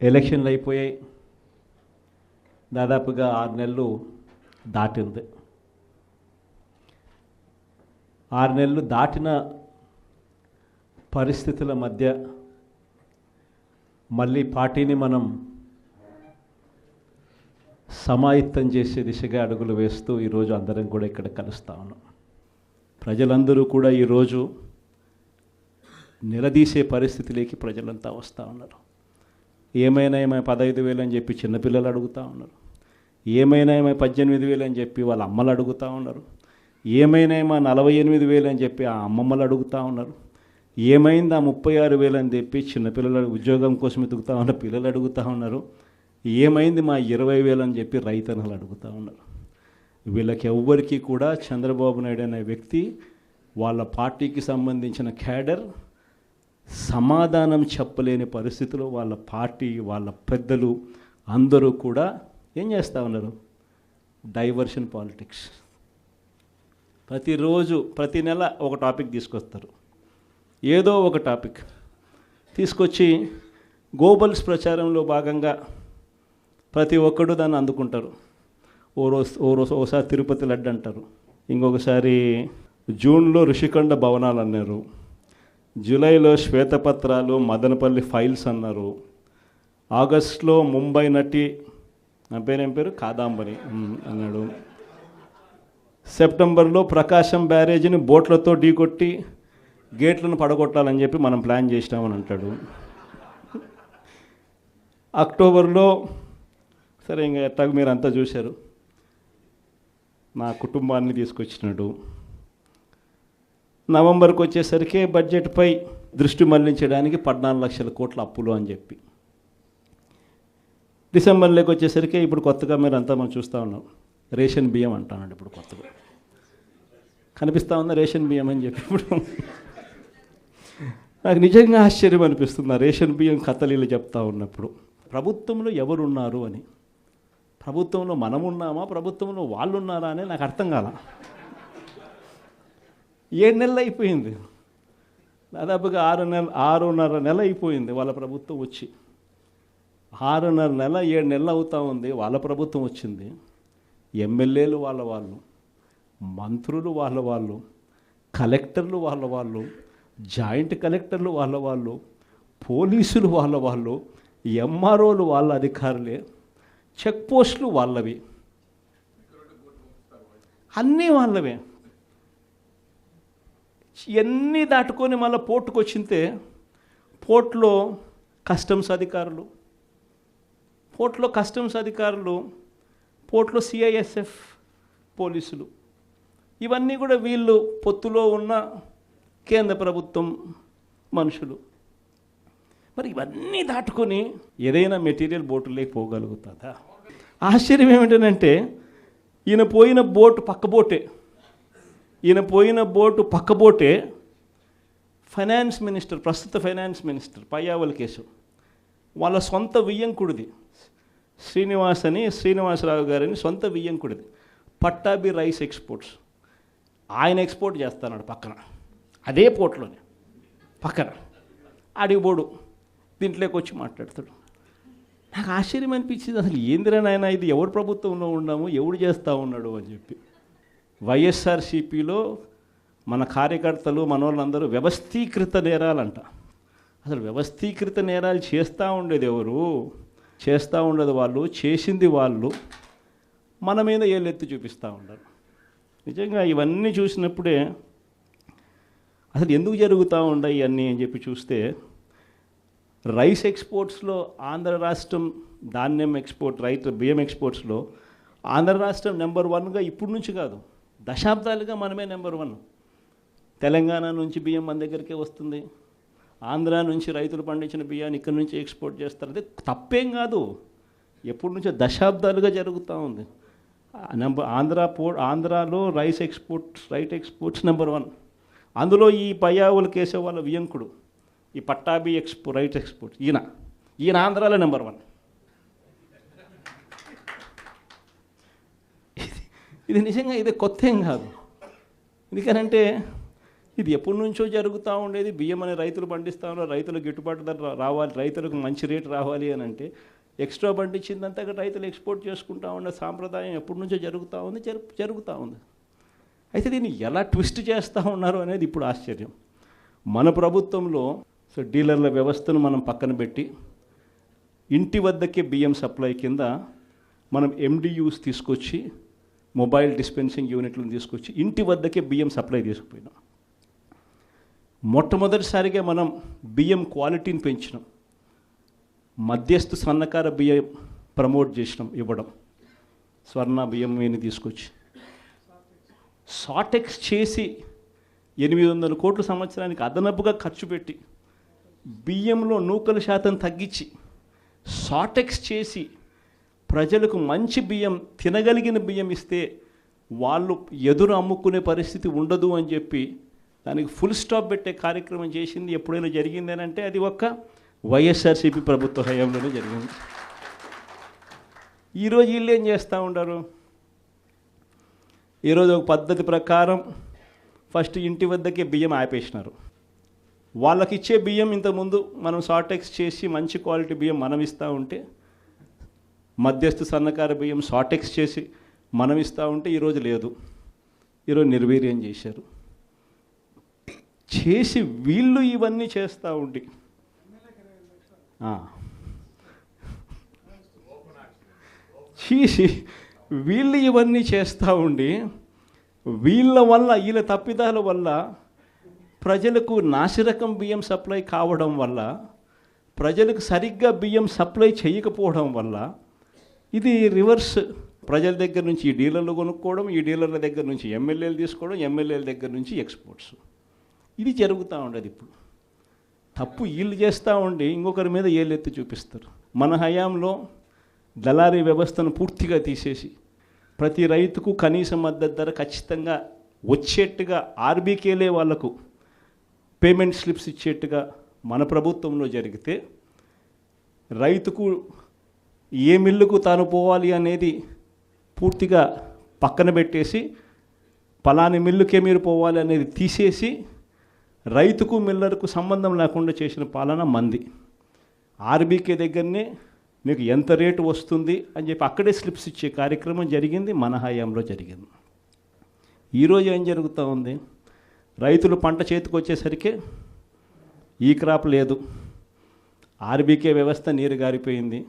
ఎలక్షన్లు అయిపోయాయి. దాదాపుగా 6 నెలలు దాటింది. 6 నెలలు దాటిన పరిస్థితుల మధ్య మళ్ళీ పార్టీని మనం సమాయత్తం చేసే దిశగా అడుగులు వేస్తూ ఈరోజు అందరం కూడా ఇక్కడ కలుస్తూ ఉన్నాం. ప్రజలందరూ కూడా ఈరోజు నిలదీసే పరిస్థితిలోకి ప్రజలంతా వస్తూ ఉన్నారు. ఏమైనా 15,000 అని చెప్పి చిన్నపిల్లలు అడుగుతూ ఉన్నారు. ఏమైనా 18,000 అని చెప్పి వాళ్ళ అమ్మలు అడుగుతూ ఉన్నారు. ఏమైనా 48,000 అని చెప్పి ఆ అమ్మమ్మలు అడుగుతూ ఉన్నారు. ఏమైంది ఆ 36,000 అని చెప్పి చిన్నపిల్లలు ఉద్యోగం కోసం ఎదుగుతూ ఉన్న పిల్లలు అడుగుతూ ఉన్నారు. ఏమైంది మా 20,000 అని చెప్పి రైతన్నలు అడుగుతూ ఉన్నారు. వీళ్ళకి ఎవ్వరికీ కూడా చంద్రబాబు నాయుడు అనే వ్యక్తి, వాళ్ళ పార్టీకి సంబంధించిన క్యాడర్ సమాధానం చెప్పలేని పరిస్థితిలో వాళ్ళ పార్టీ, వాళ్ళ పెద్దలు అందరూ కూడా ఏం చేస్తూ ఉన్నారు? Diversion politics. ప్రతిరోజు ప్రతి నెల ఒక టాపిక్ తీసుకొస్తారు. ఏదో ఒక టాపిక్ తీసుకొచ్చి గోబల్స్ ప్రచారంలో భాగంగా ప్రతి ఒక్కడు దాన్ని అందుకుంటారు. ఓసారి తిరుపతి లడ్డు అంటారు, ఇంకొకసారి జూన్లో ఋషికొండ భవనాలు అన్నారు, జూలైలో శ్వేతపత్రాలు మదనపల్లి ఫైల్స్ అన్నారు, ఆగస్టులో ముంబై నటి నా పేరేం పేరు కాదాంబరి అన్నాడు, సెప్టెంబర్లో ప్రకాశం బ్యారేజీని బోట్లతో ఢీకొట్టి గేట్లను పడగొట్టాలని చెప్పి మనం ప్లాన్ చేసినామని అంటాడు. అక్టోబర్లో సరే ఇంకా ఎట్టాగ మీరు అంతా చూశారు, నా కుటుంబాన్ని తీసుకొచ్చినాడు. నవంబర్కి వచ్చేసరికి బడ్జెట్పై దృష్టి మళ్లించడానికి 14 లక్షల కోట్ల అప్పులు అని చెప్పి, డిసెంబర్లోకి వచ్చేసరికి ఇప్పుడు కొత్తగా మీరు అంతా మనం చూస్తూ ఉన్నాం, రేషన్ బియ్యం అంటానండి. ఇప్పుడు కొత్తగా కనిపిస్తూ ఉందా రేషన్ బియ్యం అని చెప్పి. ఇప్పుడు నాకు నిజంగా ఆశ్చర్యం అనిపిస్తుంది ఆ రేషన్ బియ్యం కథలీలు చెప్తా ఉన్నప్పుడు. ప్రభుత్వంలో ఎవరున్నారు అని, ప్రభుత్వంలో మనం ఉన్నామా, ప్రభుత్వంలో వాళ్ళు ఉన్నారా అని నాకు అర్థం కాల. 7 నెలలు అయిపోయింది, దాదాపుగా 6.5 నెల అయిపోయింది వాళ్ళ ప్రభుత్వం వచ్చి. 6.5 నెల 7 నెలలు అవుతూ ఉంది వాళ్ళ ప్రభుత్వం వచ్చింది. ఎమ్మెల్యేలు వాళ్ళు, మంత్రులు వాళ్ళు, కలెక్టర్లు వాళ్ళు, జాయింట్ కలెక్టర్లు వాళ్ళు, పోలీసులు వాళ్ళు, ఎంఆర్ఓలు వాళ్ళ అధికారులే, చెక్ పోస్టులు వాళ్ళవి, అన్నీ వాళ్ళవే. ఇవన్నీ దాటుకొని మళ్ళీ పోర్టుకు వచ్చింతే పోర్టులో కస్టమ్స్ అధికారులు, పోర్టులో సిఐఎస్ఎఫ్ పోలీసులు, ఇవన్నీ కూడా వీళ్ళు పొత్తులో ఉన్న కేంద్ర ప్రభుత్వం మనుషులు. మరి ఇవన్నీ దాటుకొని ఏదైనా మెటీరియల్ బోటులోకి పోగలుగుతుందా? ఆశ్చర్యం ఏమిటంటే ఈయన పోయిన బోటు పక్కబోటే ఫైనాన్స్ మినిస్టర్, ప్రస్తుత ఫైనాన్స్ మినిస్టర్ పయ్యావుల కేసు వాళ్ళ సొంత వియ్యంకుడిది, శ్రీనివాసరావు గారిని సొంత వియ్యంకుడిది, పట్టాభి రైస్ ఎక్స్పోర్ట్స్. ఆయన ఎక్స్పోర్ట్ చేస్తున్నాడు పక్కన, అదే పోర్ట్లోనే పక్కన. అడిగిపోడు దీంట్లోకి వచ్చి మాట్లాడతాడు. నాకు ఆశ్చర్యం అనిపించింది, అసలు ఏందిరా నాయన ఇది, ఎవరు ప్రభుత్వంలో ఉన్నాము, ఎవడు చేస్తూ ఉన్నాడు అని చెప్పి. వైఎస్ఆర్సీపీలో మన కార్యకర్తలు మనోళ్ళందరూ వ్యవస్థీకృత నేరాలంట. అసలు వ్యవస్థీకృత నేరాలు చేస్తూ ఉండేది ఎవరు? చేస్తూ ఉండదు వాళ్ళు, చేసింది వాళ్ళు, మన మీద ఏళ్ళెత్తి చూపిస్తూ ఉండరు. నిజంగా ఇవన్నీ చూసినప్పుడే అసలు ఎందుకు జరుగుతూ ఉన్నాయి ఇవన్నీ అని చెప్పి చూస్తే, రైస్ ఎక్స్పోర్ట్స్లో ఆంధ్ర రాష్ట్రం, ధాన్యం ఎక్స్పోర్ట్, బియ్యం ఎక్స్పోర్ట్స్లో ఆంధ్ర రాష్ట్రం నెంబర్ 1గా ఇప్పుడు నుంచి కాదు, దశాబ్దాలుగా మనమే నెంబర్ 1. తెలంగాణ నుంచి బియ్యం మన దగ్గరికే వస్తుంది, ఆంధ్ర నుంచి రైతులు పండించిన బియ్యాన్ని ఇక్కడి నుంచి ఎక్స్పోర్ట్ చేస్తారు. అదే తప్పేం కాదు, ఎప్పటి నుంచో దశాబ్దాలుగా జరుగుతూ ఉంది. ఆంధ్రాలో రైస్ ఎక్స్పోర్ట్స్ నెంబర్ 1. అందులో ఈ పయ్యావుల కేసే వాళ్ళ వియంకుడు, ఈ పట్టాభి రైట్ ఎక్స్పోర్ట్స్, ఈయన ఆంధ్రాలో నెంబర్ 1. ఇది నిజంగా ఇది కొత్త ఏం కాదు. ఎందుకనంటే ఇది ఎప్పటి నుంచో జరుగుతూ ఉండేది. బియ్యం అనే రైతులు పండిస్తూ ఉన్నారు, రైతులకు గిట్టుబాటు ధర రావాలి, రైతులకు మంచి రేటు రావాలి అని అంటే ఎక్స్ట్రా పండించిందంతా రైతులు ఎక్స్పోర్ట్ చేసుకుంటూ ఉన్న సాంప్రదాయం ఎప్పటి నుంచో జరుగుతూ ఉంది, జరుగుతూ ఉంది. అయితే దీన్ని ఎలా ట్విస్ట్ చేస్తూ ఉన్నారు అనేది ఇప్పుడు ఆశ్చర్యం. మన ప్రభుత్వంలో డీలర్ల వ్యవస్థను మనం పక్కన పెట్టి ఇంటి వద్దకే బియ్యం సప్లై కింద మనం MDUs తీసుకొచ్చి, మొబైల్ డిస్పెన్సింగ్ యూనిట్లను తీసుకొచ్చి ఇంటి వద్దకే బియ్యం సప్లై తీసుకుపోయినాం. మొట్టమొదటిసారిగా మనం బియ్యం క్వాలిటీని పెంచినాం. మధ్యస్థు సన్నకార బియ్యం ప్రమోట్ చేసినాం, ఇవ్వడం. స్వర్ణ బియ్యం ఏని తీసుకొచ్చి సాటెక్స్ చేసి 800 కోట్ల సంవత్సరానికి అదనపుగా ఖర్చు పెట్టి బియ్యంలో నూకల శాతం తగ్గించి సాటెక్స్ చేసి ప్రజలకు మంచి బియ్యం, తినగలిగిన బియ్యం ఇస్తే వాళ్ళు ఎదురు అమ్ముకునే పరిస్థితి ఉండదు అని చెప్పి దానికి ఫుల్ స్టాప్ పెట్టే కార్యక్రమం చేసింది ఎప్పుడైనా జరిగింది అంటే అది ఒక్క వైఎస్ఆర్సీపీ ప్రభుత్వ హయాంలోనే జరిగింది. ఈరోజు వీళ్ళు ఏం చేస్తూ ఉంటారు? ఈరోజు ఒక పద్ధతి ప్రకారం ఫస్ట్ ఇంటి వద్దకే బియ్యం ఆపేసినారు. వాళ్ళకి ఇచ్చే బియ్యం ఇంతకుముందు మనం సాటెక్స్ చేసి మంచి క్వాలిటీ బియ్యం మనం ఇస్తూ ఉంటే, మధ్యస్థ సన్నకార బియ్యం సాటెక్స్ చేసి మనం ఇస్తూ ఉంటే ఈరోజు లేదు. ఈరోజు నిర్వీర్యం చేశారు. చేసి వీళ్ళు ఇవన్నీ చేస్తూ ఉండి చేసి వీళ్ళు ఇవన్నీ చేస్తూ ఉండి వీళ్ళ వల్ల, వీళ్ళ తప్పిదాల వల్ల ప్రజలకు నాసిరకం బియ్యం సప్లై కావడం వల్ల, ప్రజలకు సరిగ్గా బియ్యం సప్లై చేయకపోవడం వల్ల ఇది రివర్స్. ప్రజల దగ్గర నుంచి ఈ డీలర్లు కొనుక్కోవడం, ఈ డీలర్ల దగ్గర నుంచి ఎమ్మెల్యేలు తీసుకోవడం, ఎమ్మెల్యేల దగ్గర నుంచి ఎక్స్పోర్ట్స్. ఇది జరుగుతూ ఉండదు. ఇప్పుడు తప్పు వీళ్ళు చేస్తూ ఉండి ఇంకొకరి మీద ఏళ్ళెత్తి చూపిస్తారు. మన హయాంలో దళారీ వ్యవస్థను పూర్తిగా తీసేసి ప్రతి రైతుకు కనీస మద్దతు ధర ఖచ్చితంగా వచ్చేట్టుగా ఆర్బీకేలే వాళ్లకు పేమెంట్ స్లిప్స్ ఇచ్చేట్టుగా మన ప్రభుత్వంలో జరిగితే, రైతుకు ఏ మిల్లుకు తాను పోవాలి అనేది పూర్తిగా పక్కన పెట్టేసి పలాని మిల్లుకే మీరు పోవాలి అనేది తీసేసి రైతుకు మిల్లర్కు సంబంధం లేకుండా చేసిన పాలన మంది. ఆర్బీకే దగ్గరనే మీకు ఎంత రేటు వస్తుంది అని చెప్పి అక్కడే స్లిప్స్ ఇచ్చే కార్యక్రమం జరిగింది, మన హయాంలో జరిగింది. ఈరోజు ఏం జరుగుతూ ఉంది? రైతులు పంట చేతికి వచ్చేసరికి ఈ క్రాప్ లేదు, ఆర్బీకే వ్యవస్థ నీరు గారిపోయింది,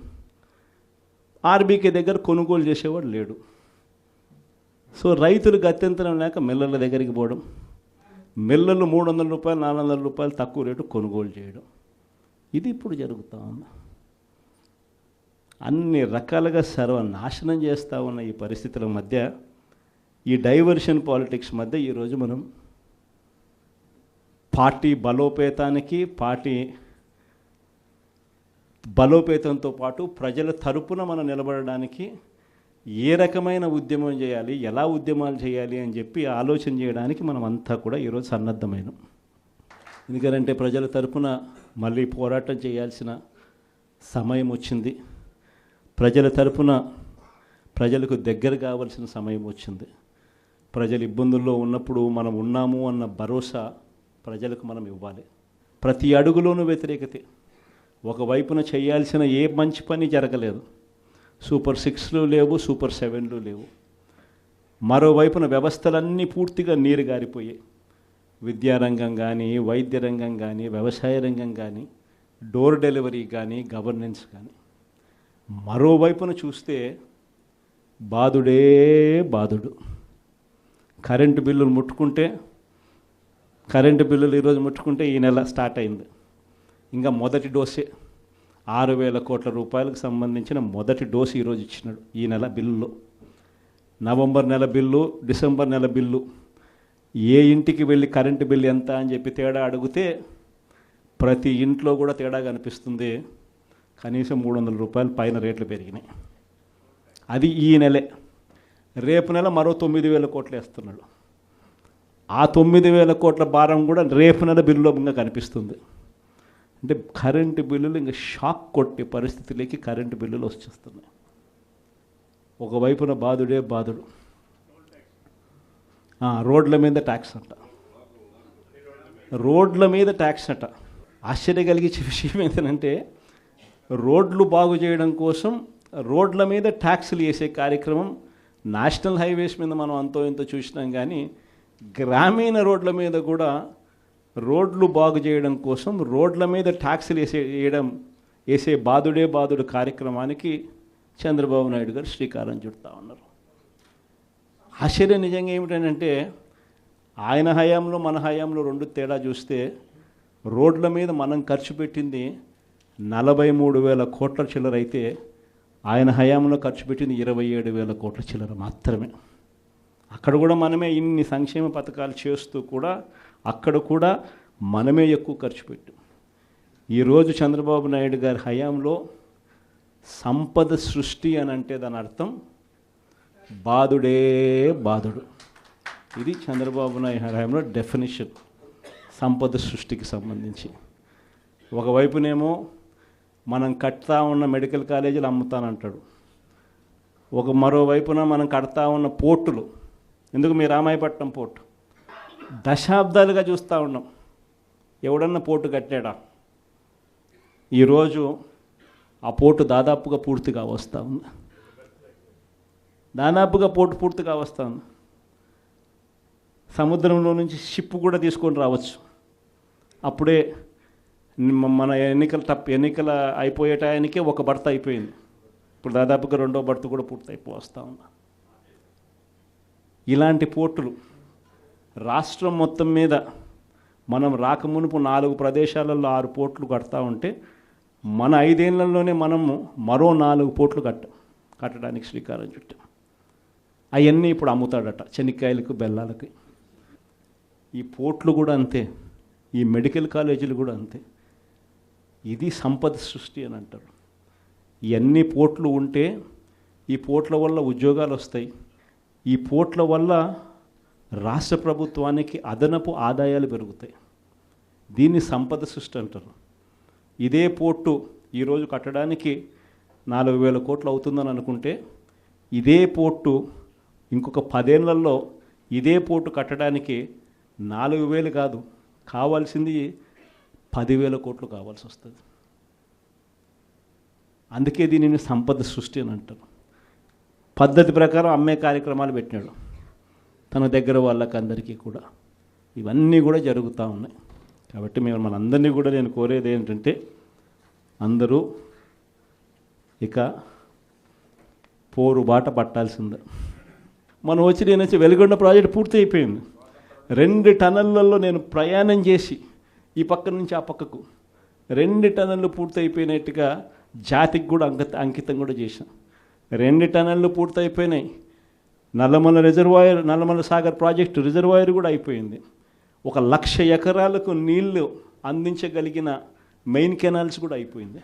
ఆర్బీకే దగ్గర కొనుగోలు చేసేవాడు లేడు. సో రైతులు గత్యంతరం లేక మిల్లర్ల దగ్గరికి పోవడం, మిల్లర్లు 300 రూపాయలు 400 రూపాయలు తక్కువ రేటు కొనుగోలు చేయడం, ఇది ఇప్పుడు జరుగుతూ ఉంది. అన్ని రకాలుగా సర్వనాశనం చేస్తూ ఉన్న ఈ పరిస్థితుల మధ్య, ఈ డైవర్షన్ పాలిటిక్స్ మధ్య ఈరోజు మనం పార్టీ బలోపేతంతో పాటు ప్రజల తరపున మనం నిలబడడానికి ఏ రకమైన ఉద్యమం చేయాలి, ఎలా ఉద్యమాలు చేయాలి అని చెప్పి ఆలోచన చేయడానికి మనం అంతా కూడా ఈరోజు సన్నద్ధమైనాం. ఎందుకంటే ప్రజల తరపున మళ్ళీ పోరాటం చేయాల్సిన సమయం వచ్చింది. ప్రజల తరపున ప్రజలకు దగ్గర కావాల్సిన సమయం వచ్చింది. ప్రజలు ఇబ్బందుల్లో ఉన్నప్పుడు మనం ఉన్నాము అన్న భరోసా ప్రజలకు మనం ఇవ్వాలి. ప్రతి అడుగులోనూ వ్యతిరేకతే. ఒకవైపున చేయాల్సిన ఏ మంచి పని జరగలేదు. సూపర్ 6లు లేవు, సూపర్ 7లు లేవు. మరోవైపున వ్యవస్థలన్నీ పూర్తిగా నీరు గారిపోయాయి. విద్యారంగం కానీ, వైద్య రంగం కానీ, వ్యవసాయ రంగం కానీ, డోర్ డెలివరీ కానీ, గవర్నెన్స్ కానీ. మరోవైపున చూస్తే బాధుడే బాధుడు. కరెంటు బిల్లులు ఈరోజు ముట్టుకుంటే ఈ నెల స్టార్ట్ అయింది. ఇంకా మొదటి డోసే 6,000 కోట్ల రూపాయలకు సంబంధించిన మొదటి డోసు ఈరోజు ఇచ్చినాడు ఈ నెల బిల్లులో. నవంబర్ నెల బిల్లు, డిసెంబర్ నెల బిల్లు, ఏ ఇంటికి వెళ్ళి కరెంటు బిల్లు ఎంత అని చెప్పి తేడా అడిగితే ప్రతి ఇంట్లో కూడా తేడా కనిపిస్తుంది. కనీసం 300 రూపాయలు పైన రేట్లు పెరిగినాయి. అది ఈ నెలే. రేపు నెల మరో 9,000 కోట్లు వేస్తున్నాడు. ఆ 9,000 కోట్ల భారం కూడా రేపు నెల బిల్లులో ఇంకా కనిపిస్తుంది. అంటే కరెంటు బిల్లులు ఇంకా షాక్ కొట్టే పరిస్థితిలోకి కరెంటు బిల్లులు వచ్చేస్తున్నాయి. ఒకవైపున బాధుడే బాధుడు. రోడ్ల మీద ట్యాక్స్ అంట. రోడ్ల మీద ట్యాక్స్ అట. ఆశ్చర్య కలిగించే విషయం ఏంటంటే రోడ్లు బాగు చేయడం కోసం రోడ్ల మీద ట్యాక్సులు వేసే కార్యక్రమం నేషనల్ హైవేస్ మీద మనం అంతో ఇంతో చూసినాం, కానీ గ్రామీణ రోడ్ల మీద కూడా రోడ్లు బాగు చేయడం కోసం రోడ్ల మీద ట్యాక్సులు వేసే బాదుడు కార్యక్రమానికి చంద్రబాబు నాయుడు గారు శ్రీకారం చుడతా ఉన్నారు. ఆశ్చర్యం నిజంగా ఏమిటంటే ఆయన హయాంలో మన హయాంలో రెండు తేడా చూస్తే రోడ్ల మీద మనం ఖర్చు పెట్టింది 43,000 కోట్ల చిల్లర అయితే ఆయన హయాంలో ఖర్చు పెట్టింది 27,000 కోట్ల చిల్లర మాత్రమే. అక్కడ కూడా మనమే ఇన్ని సంక్షేమ పథకాలు చేస్తూ కూడా అక్కడ కూడా మనమే ఎక్కువ ఖర్చు పెట్టాం. ఈరోజు చంద్రబాబు నాయుడు గారి హయాంలో సంపద సృష్టి అని అంటే దాని అర్థం బాదుడే బాదుడు. ఇది చంద్రబాబు నాయుడు హయాంలో డెఫినిషన్ సంపద సృష్టికి సంబంధించి. ఒకవైపునేమో మనం కడతా ఉన్న మెడికల్ కాలేజీలు అమ్ముతానంటాడు, మరోవైపున మనం కడతా ఉన్న పోర్టులు, ఎందుకు మీ రామాయపట్నం పోర్టు దశాబ్దాలుగా చూస్తూ ఉన్నాం, ఎవడన్నా పోర్టు కట్టాడా? ఈరోజు ఆ పోర్టు దాదాపుగా పూర్తిగా వస్తూ ఉంది. పోర్టు పూర్తిగా వస్తూ ఉంది. సముద్రంలో నుంచి షిప్ కూడా తీసుకొని రావచ్చు. అప్పుడే మన ఎన్నికల అయిపోయే టయానికే ఒక బర్త్ అయిపోయింది. ఇప్పుడు దాదాపుగా రెండో బర్త్ కూడా పూర్తి అయిపోవస్తూ ఉంది. ఇలాంటి పోర్టులు రాష్ట్రం మొత్తం మీద మనం రాకమునుపు 4 ప్రదేశాలలో 6 పోర్టులు కడతా ఉంటే మన 5 ఏళ్లలోనే మనము మరో 4 పోర్టులు కట్టడానికి శ్రీకారం చుట్టాం. అవన్నీ ఇప్పుడు అమ్ముతాడట చెనిక్కాయలకు బెల్లాలకి. ఈ పోర్టులు కూడా అంతే, ఈ మెడికల్ కాలేజీలు కూడా అంతే. ఇది సంపద సృష్టి అని అంటారు. ఇవన్నీ పోర్టులు ఉంటే ఈ పోర్టుల వల్ల ఉద్యోగాలు వస్తాయి, ఈ పోర్టుల వల్ల రాష్ట్ర ప్రభుత్వానికి అదనపు ఆదాయాలు పెరుగుతాయి. దీన్ని సంపద సృష్టి అంటారు. ఇదే పోర్టు ఈరోజు కట్టడానికి 4,000 కోట్లు అవుతుందని అనుకుంటే ఇదే పోర్టు ఇంకొక 10 ఏళ్లలో ఇదే పోర్టు కట్టడానికి 4,000 కాదు, కావాల్సింది 10,000 కోట్లు కావాల్సి వస్తుంది. అందుకే దీనిని సంపద సృష్టి అని అంటారు. పద్ధతి ప్రకారం అమ్మే కార్యక్రమాలు పెట్టినాడు తన దగ్గర వాళ్ళకి అందరికీ కూడా. ఇవన్నీ కూడా జరుగుతూ ఉన్నాయి. కాబట్టి మనందరినీ కూడా నేను కోరేది ఏంటంటే అందరూ ఇక పోరు బాట పట్టాల్సిందే. మనం నేను వెలుగొండ ప్రాజెక్ట్ పూర్తి అయిపోయింది. 2 టన్నెళ్లలో నేను ప్రయాణం చేసి ఈ పక్క నుంచి ఆ పక్కకు 2 టన్నెళ్ళు పూర్తి అయిపోయినట్టుగా జాతికి కూడా అంకితం కూడా చేశాం. 2 టన్నెళ్ళు పూర్తి అయిపోయినాయి. నల్లమల సాగర్ ప్రాజెక్టు రిజర్వాయర్ కూడా అయిపోయింది. 1,00,000 ఎకరాలకు నీళ్లు అందించగలిగిన మెయిన్ కెనాల్స్ కూడా అయిపోయింది.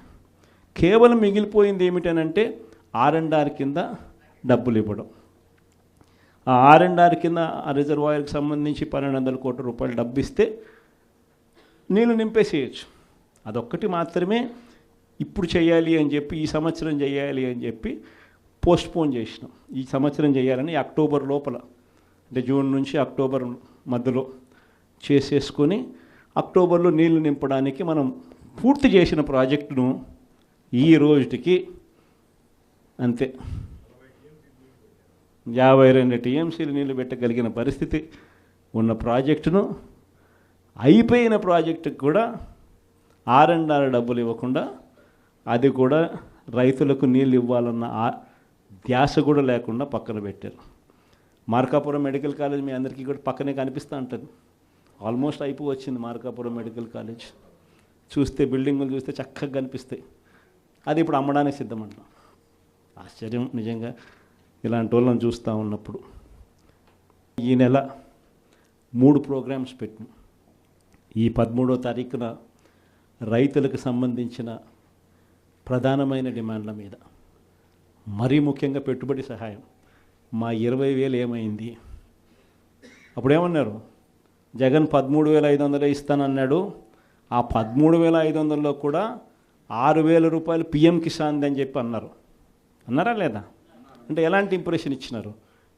కేవలం మిగిలిపోయింది ఏమిటనంటే R&R కింద డబ్బులు ఇవ్వడం. ఆ R&R కింద ఆ రిజర్వాయర్కి సంబంధించి 1,200 కోట్ల రూపాయలు డబ్బు ఇస్తే నీళ్ళు నింపేసేయచ్చు. అదొక్కటి మాత్రమే ఇప్పుడు చేయాలి అని చెప్పి, ఈ సంవత్సరం చేయాలి అని చెప్పి పోస్ట్పోన్ చేసినాం. ఈ సంవత్సరం చేయాలని అక్టోబర్ లోపల, అంటే జూన్ నుంచి అక్టోబర్ మధ్యలో చేసేసుకొని అక్టోబర్లో నీళ్లు నింపడానికి మనం పూర్తి చేసిన ప్రాజెక్టును ఈ రోజుకి అంతే 52 టీఎంసీలు నీళ్లు పెట్టగలిగిన పరిస్థితి ఉన్న ప్రాజెక్టును, అయిపోయిన ప్రాజెక్టుకు కూడా R&R డబ్బులు ఇవ్వకుండా అది కూడా రైతులకు నీళ్ళు ఇవ్వాలన్న ధ్యాస కూడా లేకుండా పక్కన పెట్టారు. మార్కాపురం మెడికల్ కాలేజ్ మీ అందరికీ కూడా పక్కనే కనిపిస్తూ ఉంటుంది. ఆల్మోస్ట్ వచ్చింది మార్కాపురం మెడికల్ కాలేజ్. చూస్తే బిల్డింగులు చూస్తే చక్కగా కనిపిస్తాయి. అది ఇప్పుడు అమ్మడానికి సిద్ధమంటాం. ఆశ్చర్యం నిజంగా ఇలాంటి వాళ్ళని చూస్తూ ఉన్నప్పుడు. ఈ నెల 3 ప్రోగ్రామ్స్ పెట్టినాం. ఈ 13వ తారీఖున రైతులకు సంబంధించిన ప్రధానమైన డిమాండ్ల మీద, మరీ ముఖ్యంగా పెట్టుబడి సహాయం. మా 20,000 ఏమైంది? అప్పుడేమన్నారు? జగన్ 13,500 ఇస్తానన్నాడు. ఆ 13,500లో కూడా 6,000 రూపాయలు PM కిసాన్ అని చెప్పి అన్నారా లేదా? అంటే ఎలాంటి ఇంప్రెషన్ ఇచ్చినారు?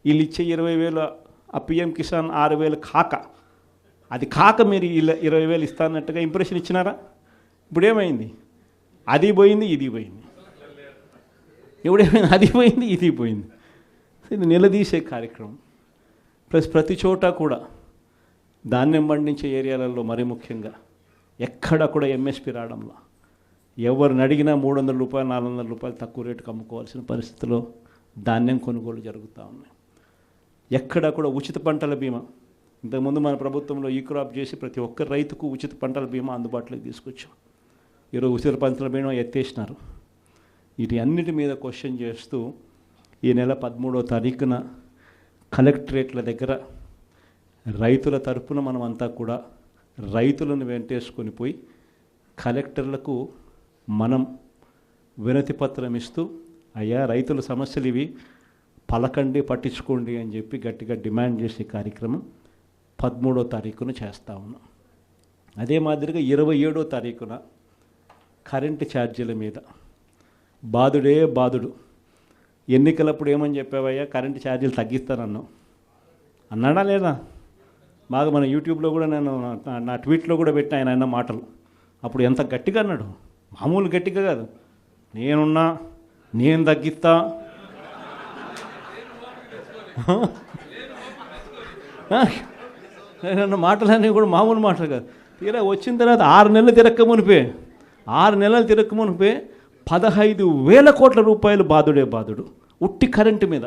వీళ్ళు ఇచ్చే 20,000 ఆ PM కిసాన్ 6,000 కాక అది కాక మీరు 20,000 ఇస్తానట్టుగా ఇంప్రెషన్ ఇచ్చినారా? ఇప్పుడు ఏమైంది? అది పోయింది, ఇది పోయింది. ఇప్పుడేమైంది? అది పోయింది, ఇది పోయింది. ఇది నిలదీసే కార్యక్రమం. ప్లస్ ప్రతి చోట కూడా ధాన్యం పండించే ఏరియాలలో మరీ ముఖ్యంగా ఎక్కడ కూడా ఎంఎస్పి రావడంలో ఎవరిని అడిగినా 300 రూపాయలు 400 రూపాయలు తక్కువ రేటుకు అమ్ముకోవాల్సిన పరిస్థితిలో ధాన్యం కొనుగోలు జరుగుతూ ఉన్నాయి. ఎక్కడ కూడా ఉచిత పంటల బీమా, ఇంతకుముందు మన ప్రభుత్వంలో ఈ క్రాప్ చేసి ప్రతి ఒక్క రైతుకు ఉచిత పంటల బీమా అందుబాటులోకి తీసుకొచ్చాం. ఈరోజు ఉచిత పంటల బీమా ఎత్తేసినారు. వీటి అన్నిటి మీద క్వశ్చన్ చేస్తూ ఈ నెల 13వ తారీఖున కలెక్టరేట్ల దగ్గర రైతుల తరపున మనమంతా కూడా రైతులను వెంటేసుకొని పోయి కలెక్టర్లకు మనం వినతి పత్రం ఇస్తూ, అయ్యా రైతుల సమస్యలు ఇవి, పలకండి పట్టించుకోండి అని చెప్పి గట్టిగా డిమాండ్ చేసే కార్యక్రమం 13వ తారీఖున చేస్తూ ఉన్నాం. అదే మాదిరిగా 27వ తారీఖున కరెంటు ఛార్జీల మీద బాధుడే బాధుడు. ఎన్నికలప్పుడు ఏమని చెప్పావయ్యా, కరెంటు ఛార్జీలు తగ్గిస్తానన్నావు, అన్నాడా లేదా? బాగా మన యూట్యూబ్లో కూడా నేను నా ట్వీట్లో కూడా పెట్టిన ఆయన అన్న మాటలు. అప్పుడు ఎంత గట్టిగా అన్నాడు, మామూలు గట్టిగా కాదు. నేనున్నా, నేను తగ్గిస్తా, అన్న మాటలన్నీ కూడా మామూలు మాటలు కాదు. తీరా వచ్చిన తర్వాత 6 నెలలు తిరక్కమునిపే 15,000 కోట్ల రూపాయలు బాధుడే బాధుడు ఉట్టి కరెంటు మీద.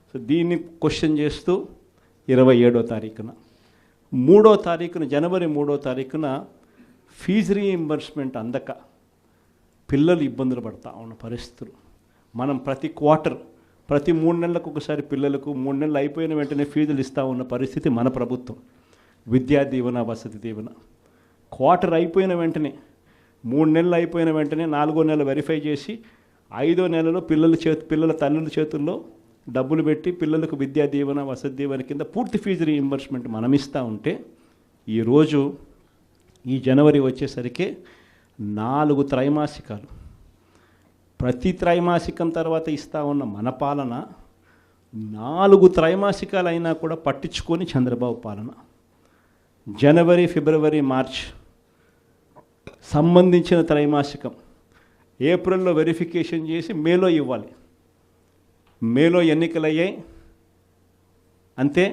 సో దీన్ని క్వశ్చన్ చేస్తూ 27వ తారీఖున 3వ తారీఖున జనవరి 3వ తారీఖున ఫీజు రీయింబర్స్మెంట్ అందక పిల్లలు ఇబ్బందులు పడతా ఉన్న పరిస్థితులు. మనం ప్రతి క్వార్టర్ ప్రతి 3 నెలలకు ఒకసారి పిల్లలకు 3 నెలలు అయిపోయిన వెంటనే ఫీజులు ఇస్తూ ఉన్న పరిస్థితి మన ప్రభుత్వం. విద్యా దీవెన, వసతి దీవెన క్వార్టర్ అయిపోయిన వెంటనే 3 నెలలు అయిపోయిన వెంటనే 4వ నెల వెరిఫై చేసి 5వ నెలలో పిల్లల తల్లుల చేతుల్లో డబ్బులు పెట్టి పిల్లలకు విద్యా దీవెన, వసతి దీవెన కింద పూర్తి ఫీజు రీయింబర్స్మెంట్ మనం ఇస్తూ ఉంటే, ఈరోజు ఈ జనవరి వచ్చేసరికి 4 త్రైమాసికాలు, ప్రతి త్రైమాసికం తర్వాత ఇస్తూ ఉన్న మన పాలన 4 త్రైమాసికాలు అయినా కూడా పట్టించుకొని చంద్రబాబు పాలన. జనవరి, ఫిబ్రవరి, మార్చ్ సంబంధించిన త్రైమాసికం ఏప్రిల్లో వెరిఫికేషన్ చేసి మేలో ఇవ్వాలి. మేలో ఎన్నికలయ్యాయి అంతే.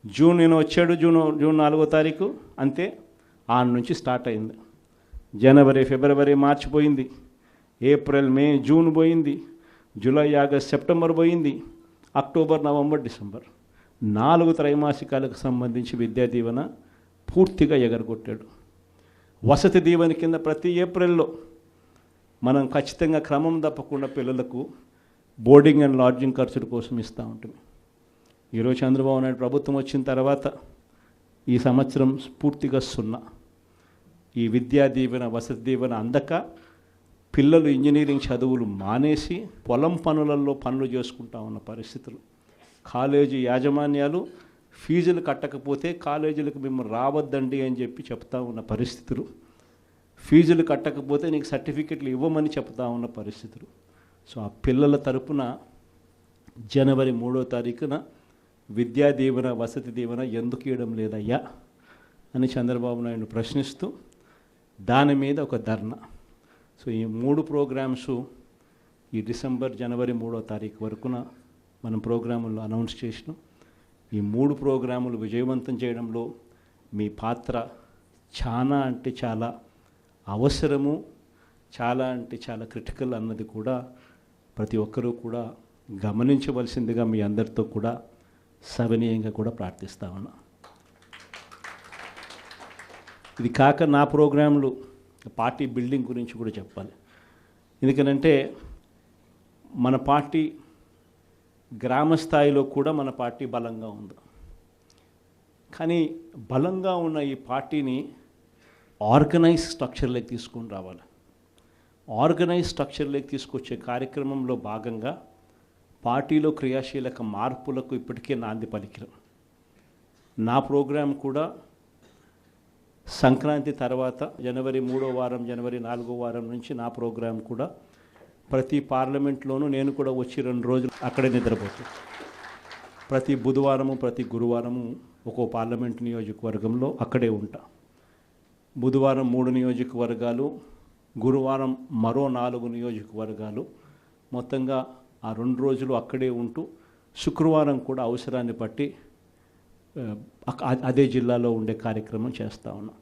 జూన్ నేను వచ్చాడు, జూన్ 4వ తారీఖు అంతే. ఆ నుంచి స్టార్ట్ అయింది. జనవరి, ఫిబ్రవరి, మార్చ్ పోయింది, ఏప్రిల్, మే, జూన్ పోయింది, జూలై, ఆగస్ట్, సెప్టెంబర్ పోయింది, అక్టోబర్, నవంబర్, డిసెంబర్ 4 త్రైమాసికాలకు సంబంధించి విద్యా దీవెన పూర్తిగా ఎగరగొట్టాడు. వసతి దీవెన కింద ప్రతి ఏప్రిల్లో మనం ఖచ్చితంగా క్రమం తప్పకుండా పిల్లలకు బోర్డింగ్ అండ్ లాడ్జింగ్ ఖర్చుల కోసం ఇస్తూ ఉంటుంది. ఈరోజు చంద్రబాబు నాయుడు ప్రభుత్వం వచ్చిన తర్వాత ఈ సంవత్సరం పూర్తిగా 0. ఈ విద్యా దీవెన, వసతి దీవెన అందక పిల్లలు ఇంజనీరింగ్ చదువులు మానేసి పొలం పనులలో పనులు చేసుకుంటా ఉన్న పరిస్థితులు. కాలేజీ యాజమాన్యాలు ఫీజులు కట్టకపోతే కాలేజీలకు మిమ్మల్ని రావద్దండి అని చెప్పి చెప్తా ఉన్న పరిస్థితులు. ఫీజులు కట్టకపోతే నీకు సర్టిఫికెట్లు ఇవ్వమని చెప్తా ఉన్న పరిస్థితులు. సో ఆ పిల్లల తరపున జనవరి 3వ తారీఖున విద్యా దీవెన, వసతి దీవెన ఎందుకు ఇవ్వడం లేదయ్యా అని చంద్రబాబు నాయుడు ప్రశ్నిస్తూ దాని మీద ఒక ధర్నా. సో ఈ 3 ప్రోగ్రామ్స్ ఈ డిసెంబర్, జనవరి 3వ తారీఖు వరకున మనం ప్రోగ్రాముల్లో అనౌన్స్ చేసినాం. ఈ 3 ప్రోగ్రాములు విజయవంతం చేయడంలో మీ పాత్ర చాలా అంటే చాలా అవసరము, చాలా అంటే చాలా క్రిటికల్ అన్నది కూడా ప్రతి ఒక్కరూ కూడా గమనించవలసిందిగా మీ అందరితో కూడా సవినీయంగా కూడా ప్రార్థిస్తా ఉన్నా. ఇది కాక నా ప్రోగ్రాంలు పార్టీ బిల్డింగ్ గురించి కూడా చెప్పాలి. ఎందుకనంటే మన పార్టీ గ్రామ స్థాయిలో కూడా మన పార్టీ బలంగా ఉంది. కానీ బలంగా ఉన్న ఈ పార్టీని ఆర్గనైజ్ స్ట్రక్చర్లోకి తీసుకొని రావాలి. ఆర్గనైజ్ స్ట్రక్చర్లోకి తీసుకొచ్చే కార్యక్రమంలో భాగంగా పార్టీలో క్రియాశీలక మార్పులకు ఇప్పటికే నాంది పలికినాం. నా ప్రోగ్రాం కూడా సంక్రాంతి తర్వాత జనవరి 3వ వారం, జనవరి 4వ వారం నుంచి నా ప్రోగ్రాం కూడా ప్రతి పార్లమెంట్లోనూ నేను కూడా వచ్చి 2 రోజులు అక్కడే నిద్రపోతాను. ప్రతి బుధవారము, ప్రతి గురువారము ఒక్కో పార్లమెంట్ నియోజకవర్గంలో అక్కడే ఉంటా. బుధవారం 3 నియోజకవర్గాలు, గురువారం మరో 4 నియోజకవర్గాలు, మొత్తంగా ఆ 2 రోజులు అక్కడే ఉంటూ శుక్రవారం కూడా అవసరాన్ని బట్టి అదే జిల్లాలో ఉండే కార్యక్రమం చేస్తూ ఉన్నాం.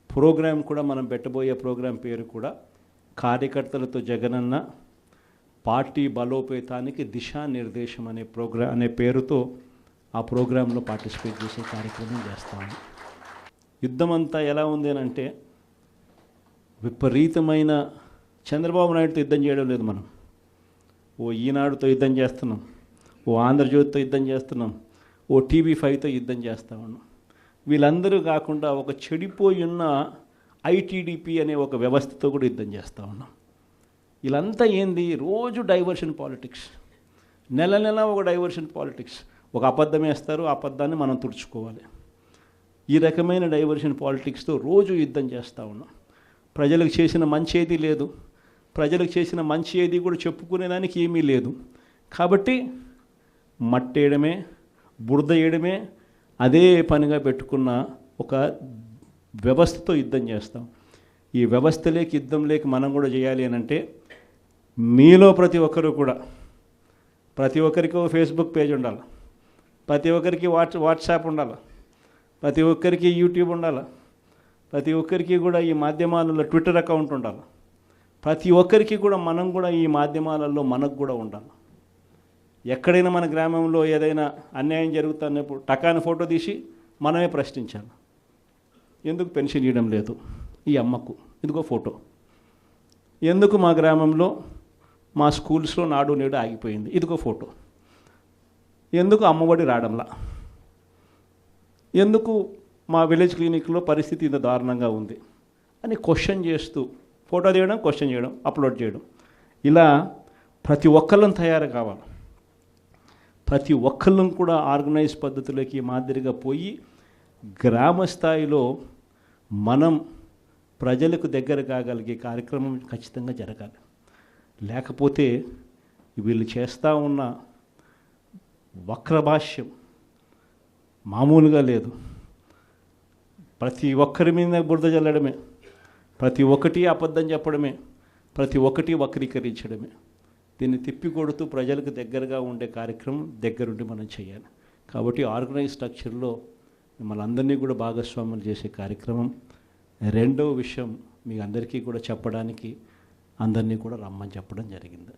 ప్రోగ్రాం కూడా మనం పెట్టబోయే ప్రోగ్రాం పేరు కూడా కార్యకర్తలతో జగనన్న పార్టీ బలోపేతానికి దిశానిర్దేశం అనే పేరుతో ఆ ప్రోగ్రాంలో పార్టిసిపేట్ చేసే కార్యక్రమం చేస్తాము. యుద్ధం అంతా ఎలా ఉంది అని అంటే విపరీతమైన చంద్రబాబు నాయుడుతో యుద్ధం చేయడం లేదు. మనం ఓ ఈనాడుతో యుద్ధం చేస్తున్నాం, ఓ ఆంధ్రజ్యోతితో యుద్ధం చేస్తున్నాం, ఓ TV5తో యుద్ధం చేస్తూ ఉన్నాం. వీళ్ళందరూ కాకుండా ఒక చెడిపోయి ఉన్న ITDP అనే ఒక వ్యవస్థతో కూడా యుద్ధం చేస్తూ ఉన్నాం. వీళ్ళంతా ఏంది, రోజు డైవర్షన్ పాలిటిక్స్, నెల నెల ఒక డైవర్షన్ పాలిటిక్స్. ఒక అబద్ధం వేస్తారు, ఆ అబద్ధాన్ని మనం తుడుచుకోవాలి. ఈ రకమైన డైవర్షన్ పాలిటిక్స్తో రోజు యుద్ధం చేస్తూ ఉన్నాం. ప్రజలకు చేసిన మంచి ఏది లేదు, ప్రజలకు చేసిన మంచి ఏది కూడా చెప్పుకునేదానికి ఏమీ లేదు. కాబట్టి మట్టేయడమే, బురద వేయడమే అదే పనిగా పెట్టుకున్న ఒక వ్యవస్థతో యుద్ధం చేస్తాం. ఈ వ్యవస్థ లేక యుద్ధం లేక మనం కూడా చేయాలి అని అంటే మీలో ప్రతి ఒక్కరూ కూడా, ప్రతి ఒక్కరికి ఫేస్బుక్ పేజ్ ఉండాలి, ప్రతి ఒక్కరికి వాట్సాప్ ఉండాలి, ప్రతి ఒక్కరికి యూట్యూబ్ ఉండాలి, ప్రతి ఒక్కరికి కూడా ఈ మాధ్యమాలలో ట్విట్టర్ అకౌంట్ ఉండాలి. ప్రతి ఒక్కరికి కూడా మనం కూడా ఈ మాధ్యమాలలో మనకు కూడా ఉండాలి. ఎక్కడైనా మన గ్రామంలో ఏదైనా అన్యాయం జరుగుతున్నప్పుడు టకాని ఫోటో తీసి మనమే ప్రశ్నించాలి. ఎందుకు పెన్షన్ ఇవ్వడం లేదు ఈ అమ్మకు, ఇదిగో ఫోటో. ఎందుకు మా గ్రామంలో మా స్కూల్స్లో నాడు నేడు ఆగిపోయింది, ఇదిగో ఫోటో. ఎందుకు అమ్మఒడి రావడంలా, ఎందుకు మా విలేజ్ క్లినిక్లో పరిస్థితి ఇంత దారుణంగా ఉంది అని క్వశ్చన్ చేస్తూ ఫోటో తీయడం, క్వశ్చన్ చేయడం, అప్లోడ్ చేయడం. ఇలా ప్రతి ఒక్కళ్ళం తయారు కావాలి. ప్రతి ఒక్కళ్ళం కూడా ఆర్గనైజ్ పద్ధతులకి మాదిరిగా పోయి గ్రామ స్థాయిలో మనం ప్రజలకు దగ్గర కాగలిగే కార్యక్రమం ఖచ్చితంగా జరగాలి. లేకపోతే వీళ్ళు చేస్తూ ఉన్న వక్రభాష్యం మామూలుగా లేదు. ప్రతి ఒక్కరి మీద బురద జల్లడమే, ప్రతి ఒక్కటి అబద్ధం చెప్పడమే, ప్రతి ఒక్కటి వక్రీకరించడమే. దీన్ని తిప్పికొడుతూ ప్రజలకు దగ్గరగా ఉండే కార్యక్రమం దగ్గరుండి మనం చేయాలి. కాబట్టి ఆర్గనైజ్ స్ట్రక్చర్లో మిమ్మల్ని అందరినీ కూడా భాగస్వాములు చేసే కార్యక్రమం. రెండవ విషయం మీ అందరికీ కూడా చెప్పడానికి అందరినీ కూడా రమ్మని చెప్పడం జరిగింది.